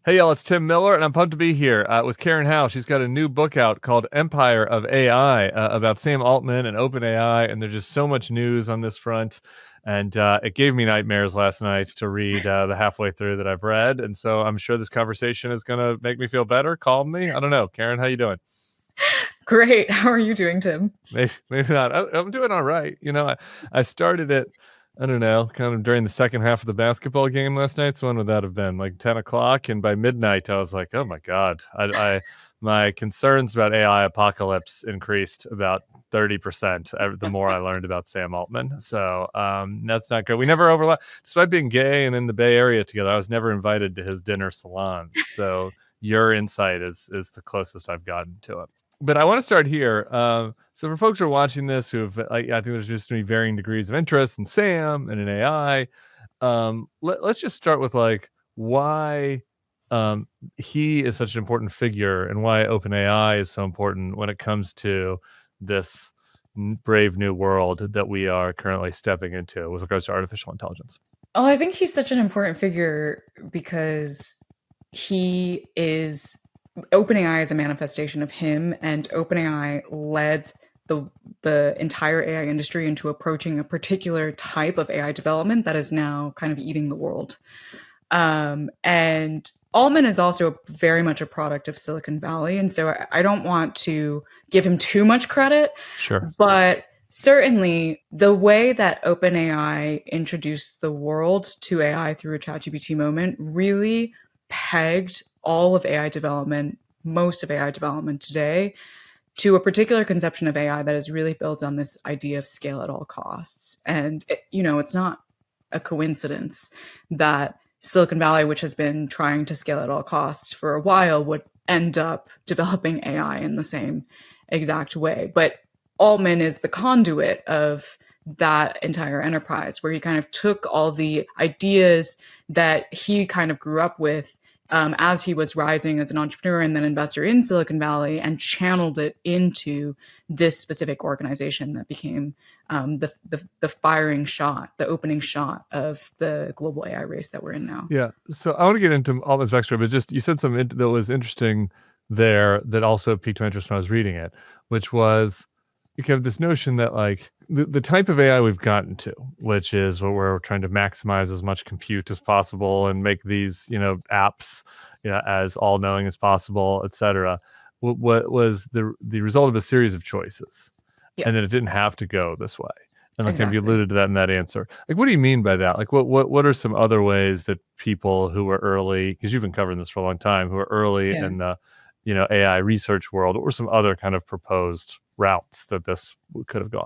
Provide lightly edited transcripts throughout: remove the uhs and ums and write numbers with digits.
Hey, y'all, it's Tim Miller, and I'm pumped to be here with Karen Hao. She's got a new book out called Empire of AI about Sam Altman and OpenAI, and there's just so much news on this front. And it gave me nightmares last night to read the halfway through that I've read. And so I'm sure this conversation is going to make me feel better, calm me. I don't know. Karen, how you doing? Great. How are you doing, Tim? Maybe not. I'm doing all right. I started it, I don't know, kind of during the second half of the basketball game last night. So when would that have been? Like 10 o'clock. And by midnight, I was like, oh my God. My concerns about AI apocalypse increased about 30% the more I learned about Sam Altman. So that's not good. We never overlap. Despite being gay and in the Bay Area together, I was never invited to his dinner salons. So your insight is the closest I've gotten to it. But I want to start here. So for folks who are watching this, I think there's just going to be varying degrees of interest in Sam and in AI. Let's just start with why he is such an important figure and why OpenAI is so important when it comes to this brave new world that we are currently stepping into with regards to artificial intelligence. Oh, I think he's such an important figure because he is OpenAI is a manifestation of him, and OpenAI led the entire AI industry into approaching a particular type of AI development that is now kind of eating the world. And Altman is also very much a product of Silicon Valley, and so I don't want to give him too much credit, Sure. but certainly the way that OpenAI introduced the world to AI through a ChatGPT moment really pegged all of AI development, most of AI development today, to a particular conception of AI that is really built on this idea of scale at all costs. And, it's not a coincidence that Silicon Valley, which has been trying to scale at all costs for a while, would end up developing AI in the same exact way. But Altman is the conduit of that entire enterprise, where he kind of took all the ideas that he kind of grew up with as he was rising as an entrepreneur and then investor in Silicon Valley, and channeled it into this specific organization that became the firing shot, the opening shot of the global AI race that we're in now. Yeah. So I want to get into all this extra, but just you said something that was interesting there that also piqued my interest when I was reading it, which was you have this notion that the type of AI we've gotten to, which is what we're trying to maximize as much compute as possible and make these, apps, as all knowing as possible, et cetera. What was the result of a series of choices, Yeah, and then it didn't have to go this way. And you exactly. alluded to that in that answer. What do you mean by that? What are some other ways that people who were early, because you've been covering this for a long time, who are early Yeah. in the AI research world, what were some other kind of proposed routes that this could have gone?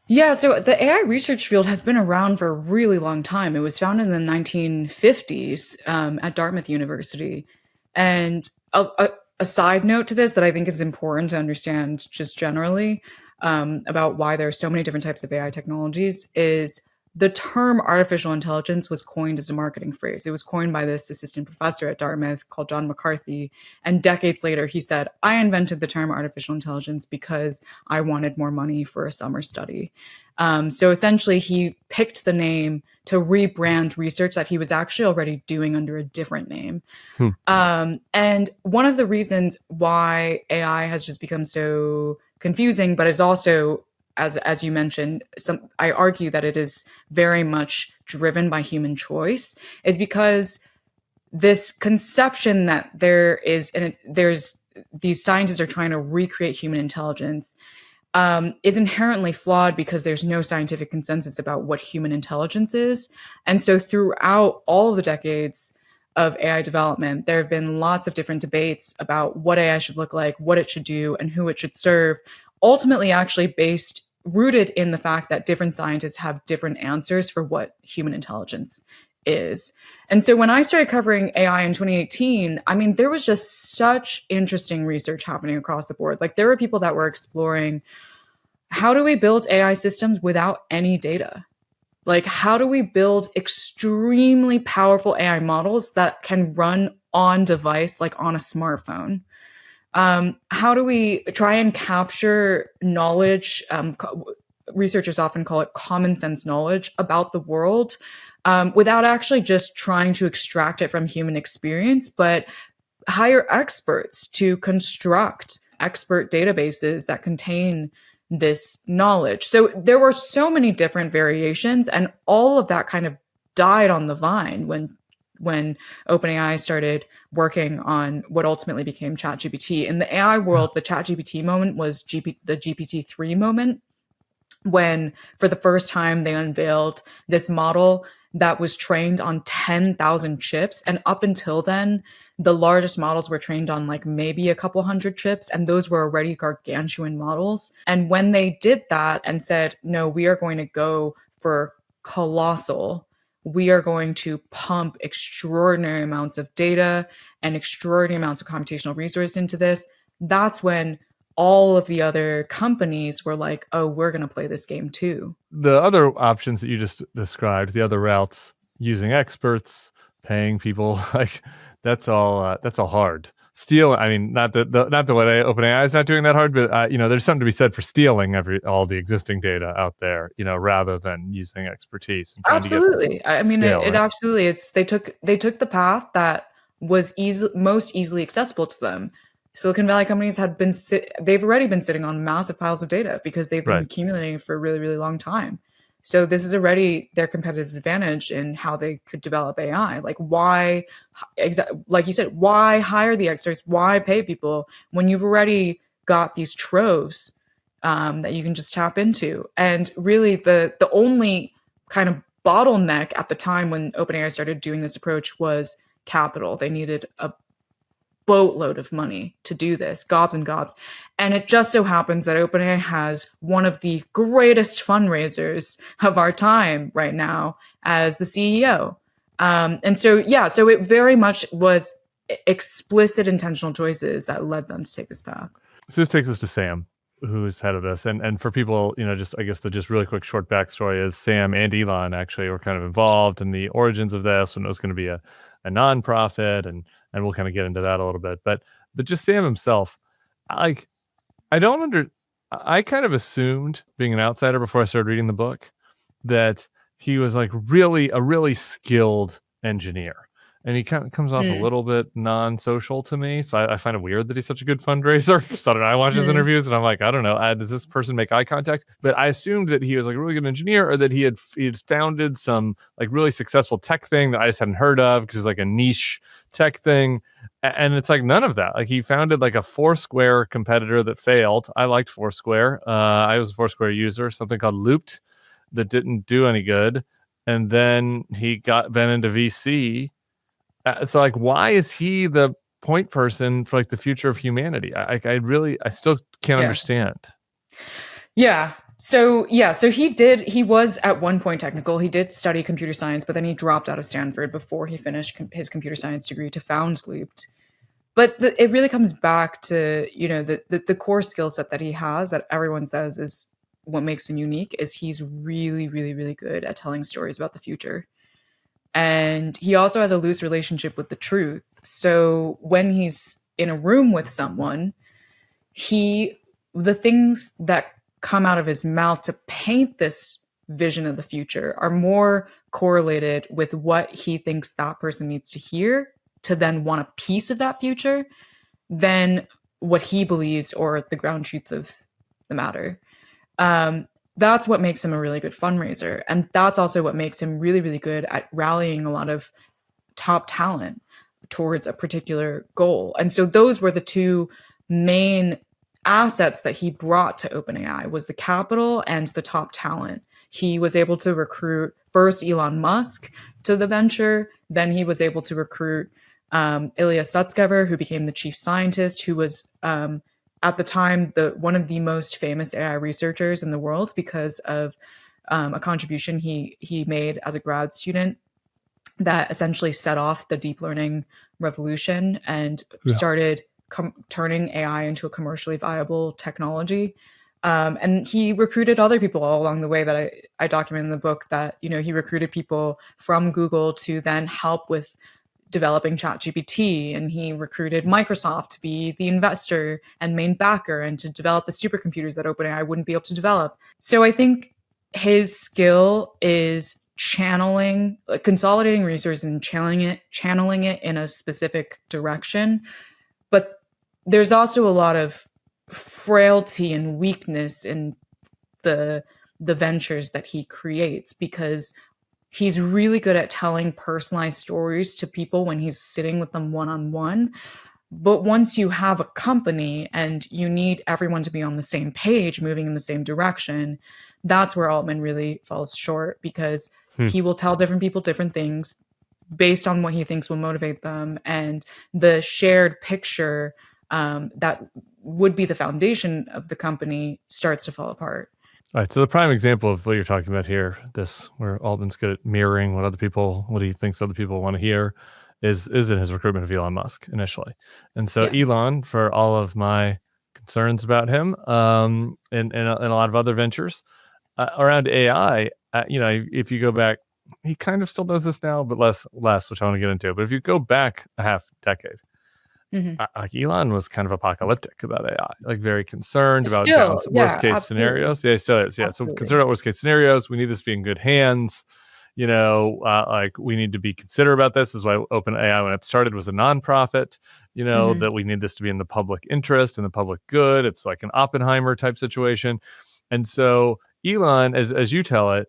Yeah, so the AI research field has been around for a really long time. It was founded in the 1950s at Dartmouth University. And a side note to this that I think is important to understand just generally about why there are so many different types of AI technologies is the term artificial intelligence was coined as a marketing phrase. It was coined by this assistant professor at Dartmouth called John McCarthy. And decades later, he said, I invented the term artificial intelligence because I wanted more money for a summer study. So essentially, he picked the name to rebrand research that he was actually already doing under a different name. Hmm. And one of the reasons why AI has just become so confusing, but is also, as you mentioned, I argue that it is very much driven by human choice, is because this conception that there's these scientists are trying to recreate human intelligence is inherently flawed because there's no scientific consensus about what human intelligence is. And so throughout all of the decades of AI development, there have been lots of different debates about what AI should look like, what it should do, and who it should serve, ultimately actually rooted in the fact that different scientists have different answers for what human intelligence is. And so when I started covering AI in 2018, I mean, there was just such interesting research happening across the board. Like there were people that were exploring, how do we build AI systems without any data? Like, how do we build extremely powerful AI models that can run on device, like on a smartphone? How do we try and capture knowledge? Researchers often call it common sense knowledge about the world without actually just trying to extract it from human experience, but hire experts to construct expert databases that contain this knowledge. So there were so many different variations, and all of that kind of died on the vine when OpenAI started working on what ultimately became ChatGPT. In the AI world, the ChatGPT moment was the GPT-3 moment, when for the first time they unveiled this model that was trained on 10,000 chips. And up until then, the largest models were trained on like maybe a couple hundred chips, and those were already gargantuan models. And when they did that and said, no, we are going to go for colossal, we are going to pump extraordinary amounts of data and extraordinary amounts of computational resource into this, that's when all of the other companies were like, oh, we're going to play this game too. The other options that you just described, the other routes, using experts, paying people, like that's all hard. Steal, I mean, not the way OpenAI is not doing that hard, but there's something to be said for stealing all the existing data out there, rather than using expertise. And absolutely, I mean, scale, it right? absolutely. They took the path that was most easily accessible to them. Silicon Valley companies they've already been sitting on massive piles of data because they've been accumulating for a really, really long time. So this is already their competitive advantage in how they could develop AI. Like like you said, why hire the experts? Why pay people when you've already got these troves that you can just tap into? And really, the only kind of bottleneck at the time when OpenAI started doing this approach was capital. They needed a boatload of money to do this, gobs and gobs. And it just so happens that OpenAI has one of the greatest fundraisers of our time right now as the CEO. And so it very much was explicit intentional choices that led them to take this path. So this takes us to Sam, who's head of this. And for people, just really quick short backstory is Sam and Elon actually were kind of involved in the origins of this when it was going to be a nonprofit, and we'll kind of get into that a little bit. But just Sam himself, I kind of assumed, being an outsider before I started reading the book, that he was like a really skilled engineer. And he kind of comes off a little bit non-social to me. So I find it weird that he's such a good fundraiser. So I watch his interviews and I'm like, I don't know, does this person make eye contact? But I assumed that he was like a really good engineer, or that he had founded some like really successful tech thing that I just hadn't heard of because it's like a niche tech thing. And it's like none of that. Like he founded like a Foursquare competitor that failed. I liked Foursquare. I was a Foursquare user, something called Looped that didn't do any good. And then he got into VC. So like, why is he the point person for like the future of humanity? I still can't understand. Yeah. So he was at one point technical. He did study computer science, but then he dropped out of Stanford before he finished his computer science degree to found Looped. But it really comes back to, the core skill set that he has that everyone says is what makes him unique is he's really, really, really good at telling stories about the future. And he also has a loose relationship with the truth. So when he's in a room with someone, the things that come out of his mouth to paint this vision of the future are more correlated with what he thinks that person needs to hear to then want a piece of that future than what he believes or the ground truth of the matter. That's what makes him a really good fundraiser. And that's also what makes him really, really good at rallying a lot of top talent towards a particular goal. And so those were the two main assets that he brought to OpenAI, was the capital and the top talent. He was able to recruit first Elon Musk to the venture. Then he was able to recruit Ilya Sutskever, who became the chief scientist, who was at the time one of the most famous AI researchers in the world because of a contribution he made as a grad student that essentially set off the deep learning revolution and started turning AI into a commercially viable technology. And he recruited other people all along the way that I document in the book, that, he recruited people from Google to then help with developing ChatGPT, and he recruited Microsoft to be the investor and main backer and to develop the supercomputers that OpenAI wouldn't be able to develop. So I think his skill is channeling, like consolidating resources and channeling it in a specific direction. But there's also a lot of frailty and weakness in the the ventures that he creates, because he's really good at telling personalized stories to people when he's sitting with them one on one. But once you have a company and you need everyone to be on the same page, moving in the same direction, that's where Altman really falls short, because Hmm. he will tell different people different things based on what he thinks will motivate them. And the shared picture that would be the foundation of the company starts to fall apart. All right. So the prime example of what you're talking about here, this where Altman's good at mirroring what he thinks other people want to hear, is in his recruitment of Elon Musk initially. And so Yeah. Elon, for all of my concerns about him, and a lot of other ventures around AI, if you go back, he kind of still does this now, but less, which I want to get into. But if you go back a half decade, Mm-hmm. like Elon was kind of apocalyptic about AI, like very concerned about Still, worst yeah, case absolutely. scenarios. Yeah, he still is. Yeah, so Absolutely. concerned about worst case scenarios. We need this to be in good hands. Like we need to be considerate about this. This is why OpenAI, when it started, was a nonprofit. Mm-hmm. That we need this to be in the public interest and the public good. It's like an Oppenheimer type situation. And so Elon, as you tell it,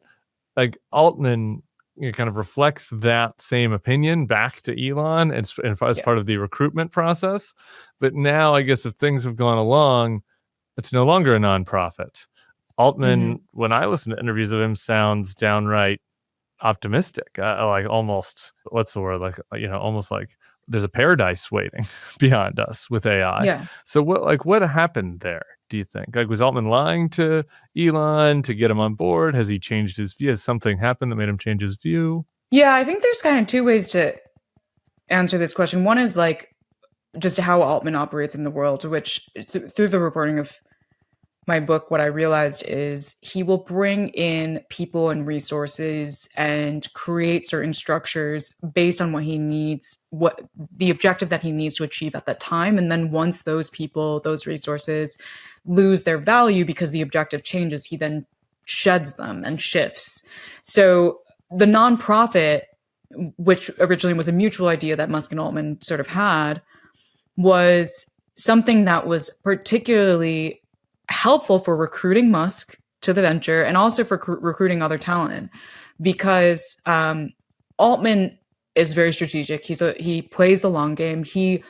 like Altman, kind of reflects that same opinion back to Elon as Yeah. part of the recruitment process. But now, I guess if things have gone along, it's no longer a nonprofit. Mm-hmm. Altman, when I listen to interviews of him, sounds downright optimistic, like almost, what's the word, like almost like there's a paradise waiting beyond us with AI. Yeah. So what happened there, do you think? Like, was Altman lying to Elon to get him on board? Has he changed his view? Has something happened that made him change his view? Yeah, I think there's kind of two ways to answer this question. One is like just how Altman operates in the world, which through the reporting of my book, what I realized is he will bring in people and resources and create certain structures based on what he needs, what the objective that he needs to achieve at that time. And then once those people, those resources lose their value because the objective changes, he then sheds them and shifts. So the nonprofit, which originally was a mutual idea that Musk and Altman sort of had, was something that was particularly helpful for recruiting Musk to the venture and also for recruiting other talent, because Altman is very strategic. He plays the long game. He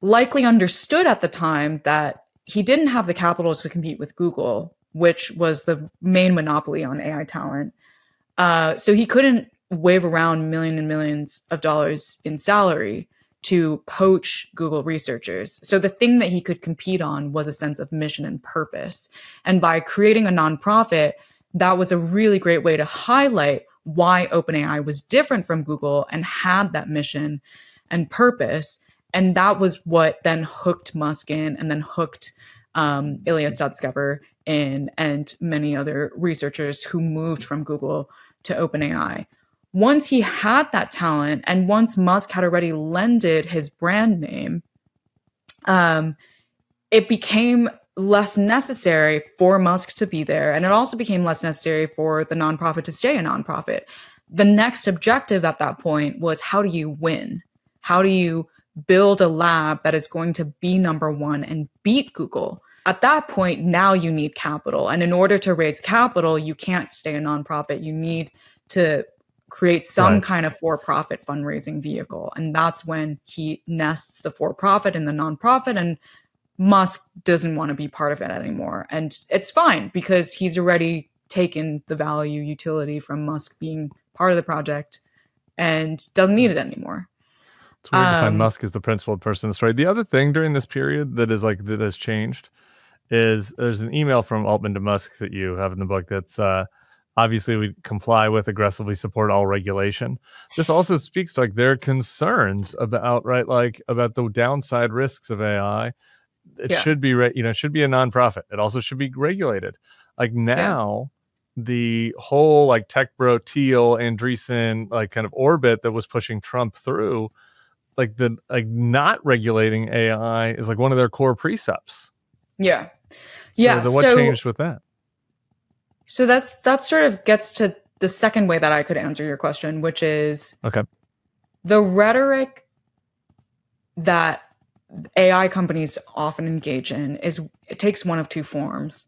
likely understood at the time that he didn't have the capital to compete with Google, which was the main monopoly on AI talent. So he couldn't wave around millions and millions of dollars in salary to poach Google researchers. So the thing that he could compete on was a sense of mission and purpose. And by creating a nonprofit, that was a really great way to highlight why OpenAI was different from Google and had that mission and purpose. And that was what then hooked Musk in, and then hooked Ilya Sutskever in, and many other researchers who moved from Google to OpenAI. Once he had that talent, and once Musk had already lended his brand name, it became less necessary for Musk to be there. And it also became less necessary for the nonprofit to stay a nonprofit. The next objective at that point was, how do you win? How do you build a lab that is going to be number one and beat Google? At that point, now you need capital. And in order to raise capital, you can't stay a nonprofit. You need to create some kind of for-profit fundraising vehicle. And that's when he nests the for-profit and the nonprofit, and Musk doesn't want to be part of it anymore. And it's fine, because he's already taken the value utility from Musk being part of the project and doesn't need it anymore. It's weird to find Musk as the principal person in the story. The other thing during this period that has changed is there's an email from Altman to Musk that you have in the book that's obviously we comply with, aggressively support all regulation. This also speaks to like their concerns about about the downside risks of AI. It should be should be a nonprofit. It also should be regulated. Like now, the whole like tech bro Thiel Andreessen like kind of orbit that was pushing Trump through, like not regulating AI is like one of their core precepts. Yeah. So what changed with that? So that sort of gets to the second way that I could answer your question, which is Okay. the rhetoric that AI companies often engage in is it takes one of two forms.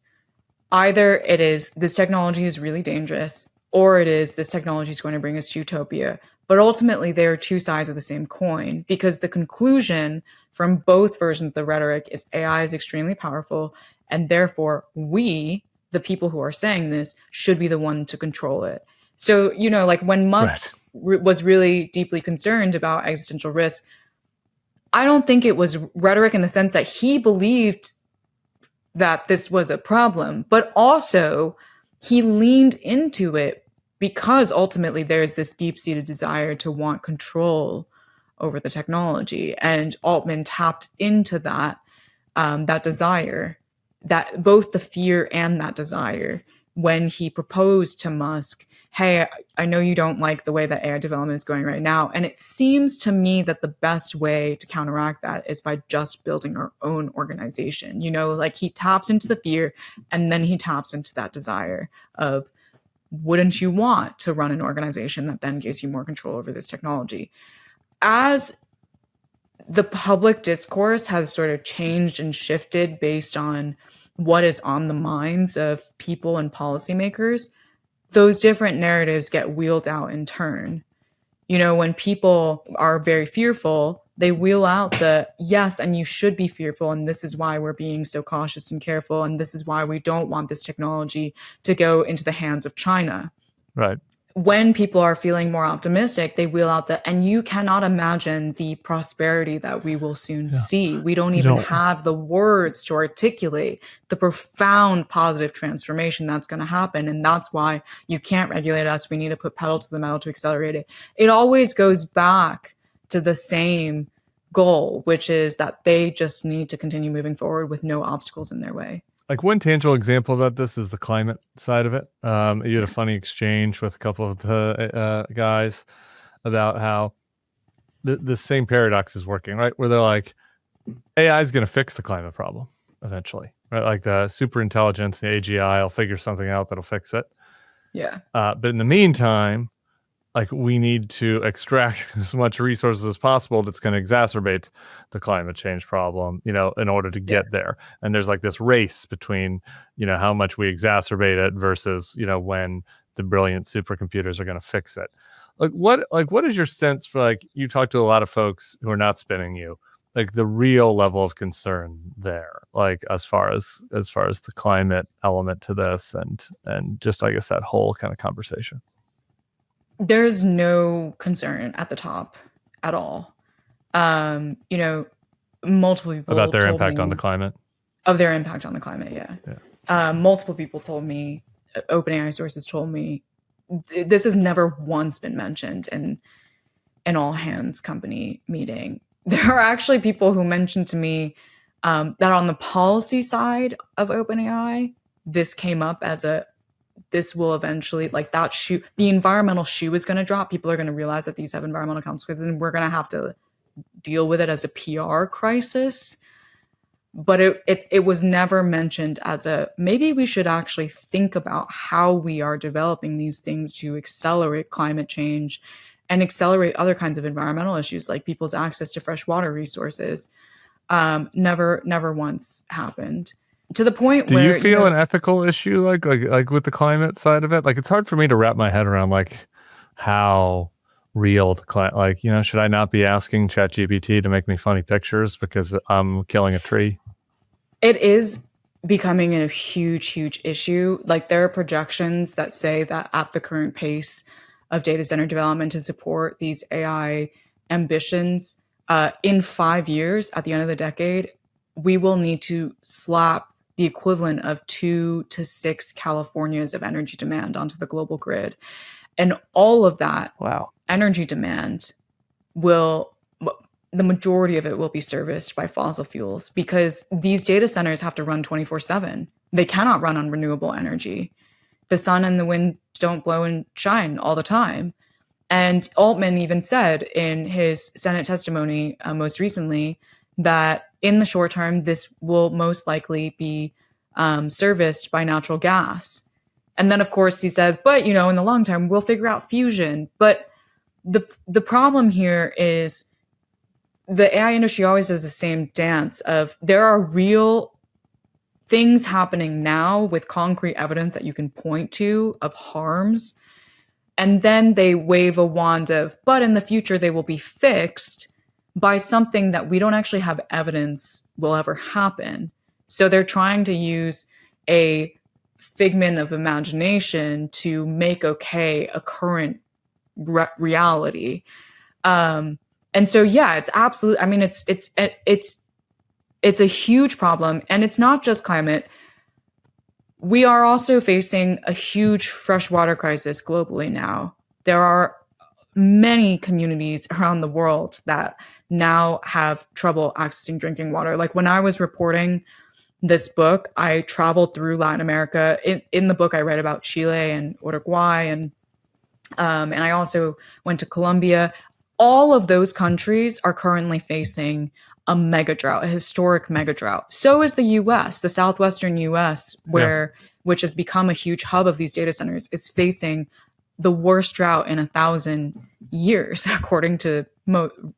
Either it is this technology is really dangerous, or it is this technology is going to bring us to utopia. But ultimately, they are two sides of the same coin because the conclusion from both versions of the rhetoric is AI is extremely powerful, and therefore we, the people who are saying this, should be the one to control it. So, like when Musk Right. was really deeply concerned about existential risk, I don't think it was rhetoric in the sense that he believed that this was a problem, but also he leaned into it because ultimately there's this deep-seated desire to want control over the technology, and Altman tapped into that desire, that both the fear and that desire when he proposed to Musk, hey, I know you don't like the way that AI development is going right now. And it seems to me that the best way to counteract that is by just building our own organization. Like he taps into the fear and then he taps into that desire of, wouldn't you want to run an organization that then gives you more control over this technology? As the public discourse has sort of changed and shifted based on what is on the minds of people and policymakers, those different narratives get wheeled out in turn. When people are very fearful, they wheel out the yes, and you should be fearful, and this is why we're being so cautious and careful, and this is why we don't want this technology to go into the hands of China. Right. When people are feeling more optimistic, they wheel out and you cannot imagine the prosperity that we will soon see. We don't even have the words to articulate the profound positive transformation that's going to happen. And that's why you can't regulate us. We need to put pedal to the metal to accelerate it. It always goes back to the same goal, which is that they just need to continue moving forward with no obstacles in their way. Like one tangible example about this is the climate side of it. You had a funny exchange with a couple of the guys about how the same paradox is working, right? Where they're like, AI is going to fix the climate problem eventually, right? Like the super intelligence, the AGI will figure something out that'll fix it. Yeah. But in the meantime, like we need to extract as much resources as possible that's going to exacerbate the climate change problem, in order to get there. And there's like this race between, how much we exacerbate it versus, when the brilliant supercomputers are going to fix it. What is your sense for, like, you talk to a lot of folks who are not spinning you, like the real level of concern there, like as far as the climate element to this and just, I guess, that whole kind of conversation? There's no concern at the top at all. Multiple people About their told impact me on the climate. of their impact on the climate. Yeah. Multiple people told me, OpenAI sources told me, this has never once been mentioned in an all hands company meeting. There are actually people who mentioned to me that on the policy side of OpenAI, this came up as this will eventually, like that shoe, the environmental shoe is going to drop. People are going to realize that these have environmental consequences and we're going to have to deal with it as a PR crisis. But it was never mentioned as maybe we should actually think about how we are developing these things to accelerate climate change and accelerate other kinds of environmental issues like people's access to fresh water resources. Never once happened. To the point where... Do you feel an ethical issue like with the climate side of it? Like, it's hard for me to wrap my head around like how real the climate, like, should I not be asking ChatGPT to make me funny pictures because I'm killing a tree? It is becoming a huge issue. Like, there are projections that say that at the current pace of data center development to support these AI ambitions, in 5 years, at the end of the decade, we will need to slap the equivalent of 2 to 6 Californias of energy demand onto the global grid. And all of that energy demand the majority of it will be serviced by fossil fuels because these data centers have to run 24/7. They cannot run on renewable energy. The sun and the wind don't blow and shine all the time. And Altman even said in his Senate testimony most recently that in the short term, this will most likely be serviced by natural gas. And then of course he says, but you know, in the long term, we'll figure out fusion. But the problem here is the AI industry always does the same dance of there are real things happening now with concrete evidence that you can point to of harms. And then they wave a wand of, but in the future they will be fixed by something that we don't actually have evidence will ever happen. So they're trying to use a figment of imagination to make okay a current reality. And so, yeah, it's absolutely. I mean, it's a huge problem, and it's not just climate. We are also facing a huge freshwater crisis globally now. There are many communities around the world that now have trouble accessing drinking water. Like when I was reporting this book, I traveled through Latin America. In the book, I read about Chile and Uruguay, and I also went to Colombia. All of those countries are currently facing a mega drought, a historic mega drought. So is the US, the southwestern US, which has become a huge hub of these data centers, is facing the worst drought in 1,000 years, according to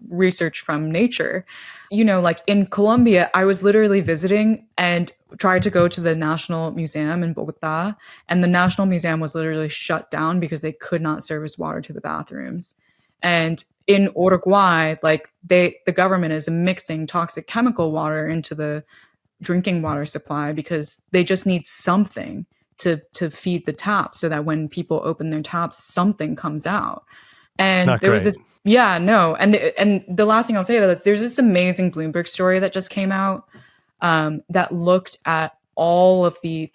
research from Nature. You know, like in Colombia, I was literally visiting and tried to go to the National Museum in Bogota, and the National Museum was literally shut down because they could not service water to the bathrooms. And in Uruguay, like the government is mixing toxic chemical water into the drinking water supply because they just need something to feed the tap so that when people open their taps, something comes out. And Not there great. was this, yeah, no. And the last thing I'll say about this, there's this amazing Bloomberg story that just came out that looked at all of the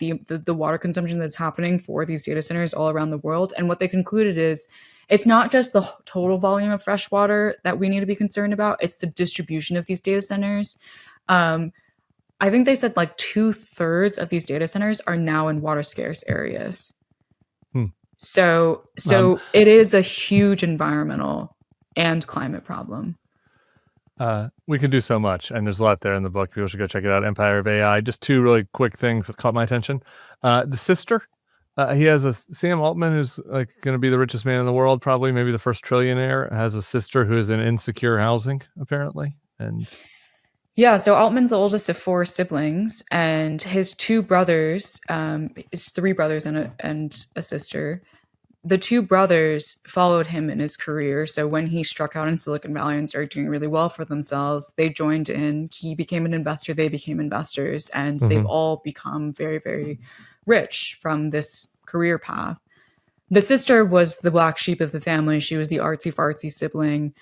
water consumption that's happening for these data centers all around the world. And what they concluded is it's not just the total volume of fresh water that we need to be concerned about, it's the distribution of these data centers. I think they said like 2/3 of these data centers are now in water scarce areas. So it is a huge environmental and climate problem. We can do so much, and there's a lot there in the book. People should go check it out. Empire of AI. Just two really quick things that caught my attention. The sister, he has a Sam Altman, who's like going to be the richest man in the world, probably maybe the first trillionaire. Has a sister who is in insecure housing, apparently, and. Yeah, so Altman's the oldest of 4 siblings, and his two brothers, his 3 brothers and a sister. The 2 brothers followed him in his career. So when he struck out in Silicon Valley and started doing really well for themselves, they joined in. He became an investor, they became investors, and they've all become very, very rich from this career path. The sister was the black sheep of the family. She was the artsy fartsy sibling.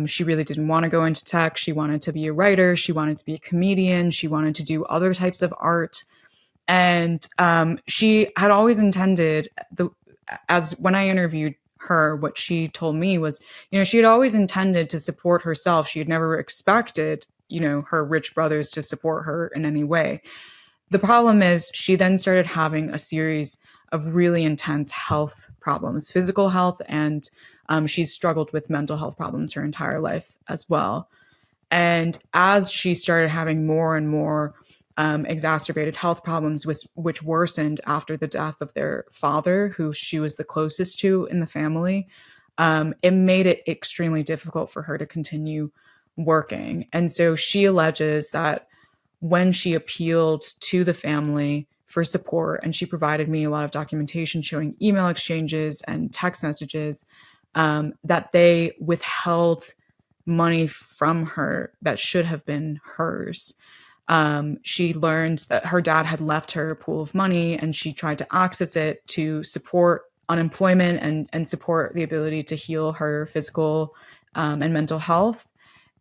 She really didn't want to go into tech. She wanted to be a writer. She wanted to be a comedian. She wanted to do other types of art. And she had always intended, as when I interviewed her, what she told me was, you know, she had always intended to support herself. She had never expected, you know, her rich brothers to support her in any way. The problem is she then started having a series of really intense health problems, physical health, and she's struggled with mental health problems her entire life as well. And as she started having more and more exacerbated health problems, which worsened after the death of their father, who she was the closest to in the family, it made it extremely difficult for her to continue working. And so she alleges that when she appealed to the family for support, and she provided me a lot of documentation showing email exchanges and text messages, that they withheld money from her that should have been hers. She learned that her dad had left her a pool of money, and she tried to access it to support unemployment and support the ability to heal her physical and mental health.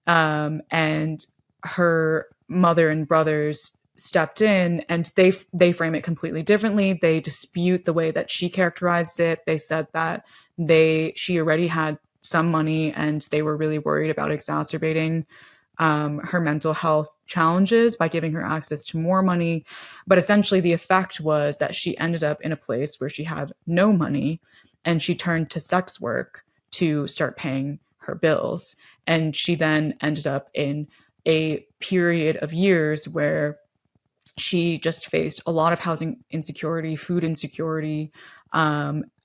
And her mother and brothers stepped in, and they frame it completely differently. They dispute the way that she characterized it. They said that she already had some money, and they were really worried about exacerbating her mental health challenges by giving her access to more money. But essentially the effect was that she ended up in a place where she had no money, and she turned to sex work to start paying her bills. And she then ended up in a period of years where she just faced a lot of housing insecurity, food insecurity,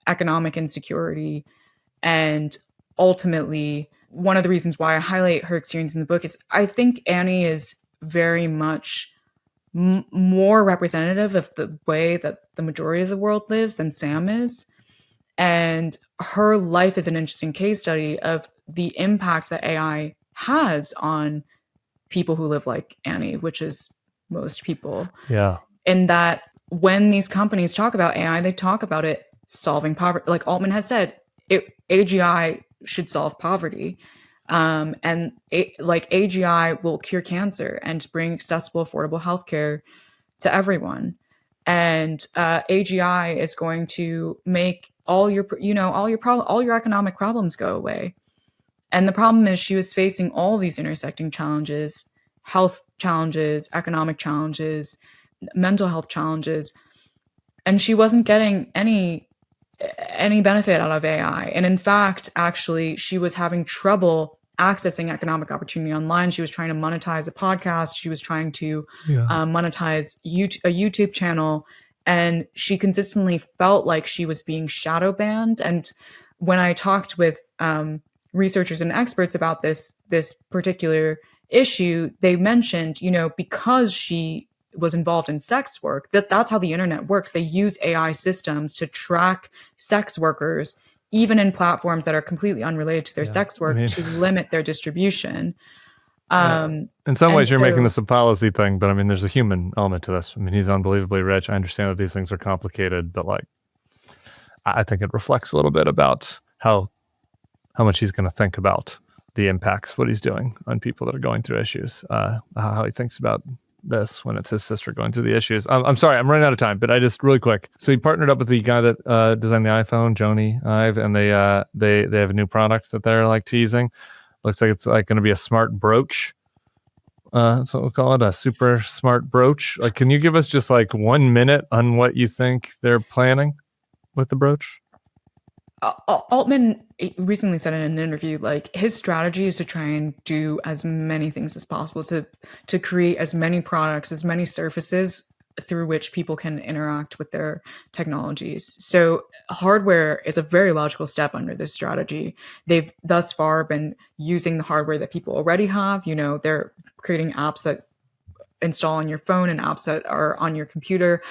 economic insecurity. And ultimately, one of the reasons why I highlight her experience in the book is I think Annie is very much more representative of the way that the majority of the world lives than Sam is. And her life is an interesting case study of the impact that AI has on people who live like Annie, which is most people. Yeah. In that when these companies talk about AI, they talk about it solving poverty. Like Altman has said, AGI should solve poverty. And AGI will cure cancer and bring accessible, affordable healthcare to everyone. And AGI is going to make all your economic problems go away. And the problem is she was facing all these intersecting challenges, health challenges, economic challenges, mental health challenges, and she wasn't getting any benefit out of AI. And in fact, actually, she was having trouble accessing economic opportunity online. She was trying to monetize a podcast. She was trying to monetize a YouTube channel. And she consistently felt like she was being shadow banned. And when I talked with researchers and experts about this particular issue, they mentioned, because she was involved in sex work, that's how the internet works. They use AI systems to track sex workers, even in platforms that are completely unrelated to their sex work, to limit their distribution. In some ways, you're making this a policy thing, but there's a human element to this. He's unbelievably rich. I understand that these things are complicated, but I think it reflects a little bit about how much he's going to think about the impacts, what he's doing on people that are going through issues, how he thinks about this when it's his sister going through the issues. I'm sorry, I'm running out of time, but I just really quick. So he partnered up with the guy that designed the iPhone, Jony Ive, and they have a new product that they're teasing. Looks like it's going to be a smart brooch. That's what we'll call it, a super smart brooch. Can you give us just 1 minute on what you think they're planning with the brooch? Altman recently said in an interview, his strategy is to try and do as many things as possible to create as many products, as many surfaces through which people can interact with their technologies. So hardware is a very logical step under this strategy. They've thus far been using the hardware that people already have. They're creating apps that install on your phone and apps that are on your computer.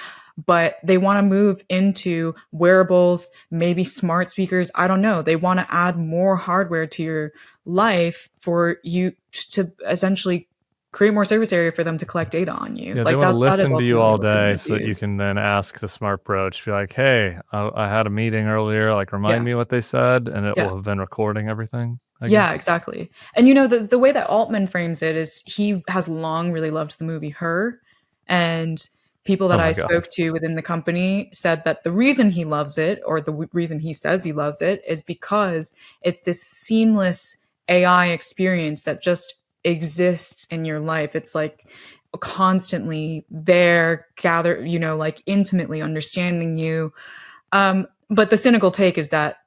But they want to move into wearables, maybe smart speakers. I don't know. They want to add more hardware to your life for you to essentially create more surface area for them to collect data on you. Yeah, they want to listen to you all day so that you can then ask the smart brooch, be like, hey, I had a meeting earlier, remind me what they said, and it will have been recording everything. Yeah, exactly. And the way that Altman frames it is he has long really loved the movie Her, and people that I spoke to within the company said that the reason he loves it, or the reason he says he loves it, is because it's this seamless AI experience that just exists in your life. It's constantly there, intimately understanding you. But the cynical take is that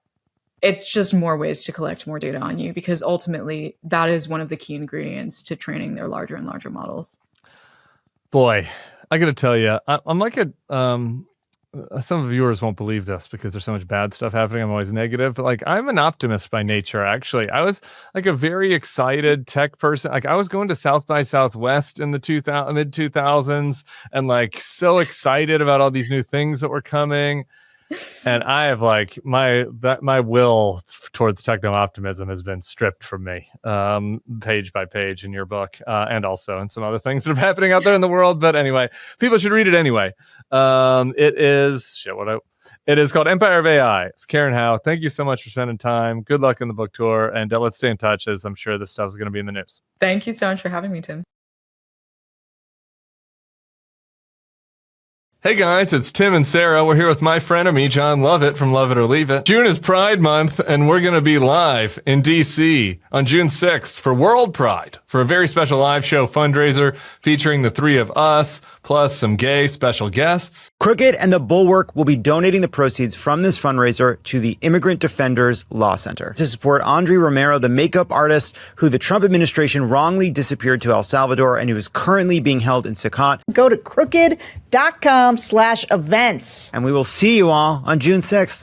it's just more ways to collect more data on you, because ultimately that is one of the key ingredients to training their larger and larger models. Boy, I got to tell you, I'm some viewers won't believe this because there's so much bad stuff happening. I'm always negative, but I'm an optimist by nature. Actually, I was a very excited tech person. I was going to South by Southwest in the mid 2000s and so excited about all these new things that were coming. And I have my will towards techno optimism has been stripped from me, page by page in your book, and also in some other things that are happening out there in the world. But anyway, people should read it anyway. It is called Empire of AI. It's Karen Hao. Thank you so much for spending time. Good luck in the book tour, and let's stay in touch, as I'm sure this stuff is going to be in the news. Thank you so much for having me, Tim. Hey guys, it's Tim and Sarah. We're here with my frenemy, John Lovett from Love It or Leave It. June is Pride Month, and we're going to be live in D.C. on June 6th for World Pride for a very special live show fundraiser featuring the three of us, plus some gay special guests. Crooked and the Bulwark will be donating the proceeds from this fundraiser to the Immigrant Defenders Law Center to support Andre Romero, the makeup artist who the Trump administration wrongly disappeared to El Salvador and who is currently being held in Secot. Go to crooked.com/events. And we will see you all on June 6th.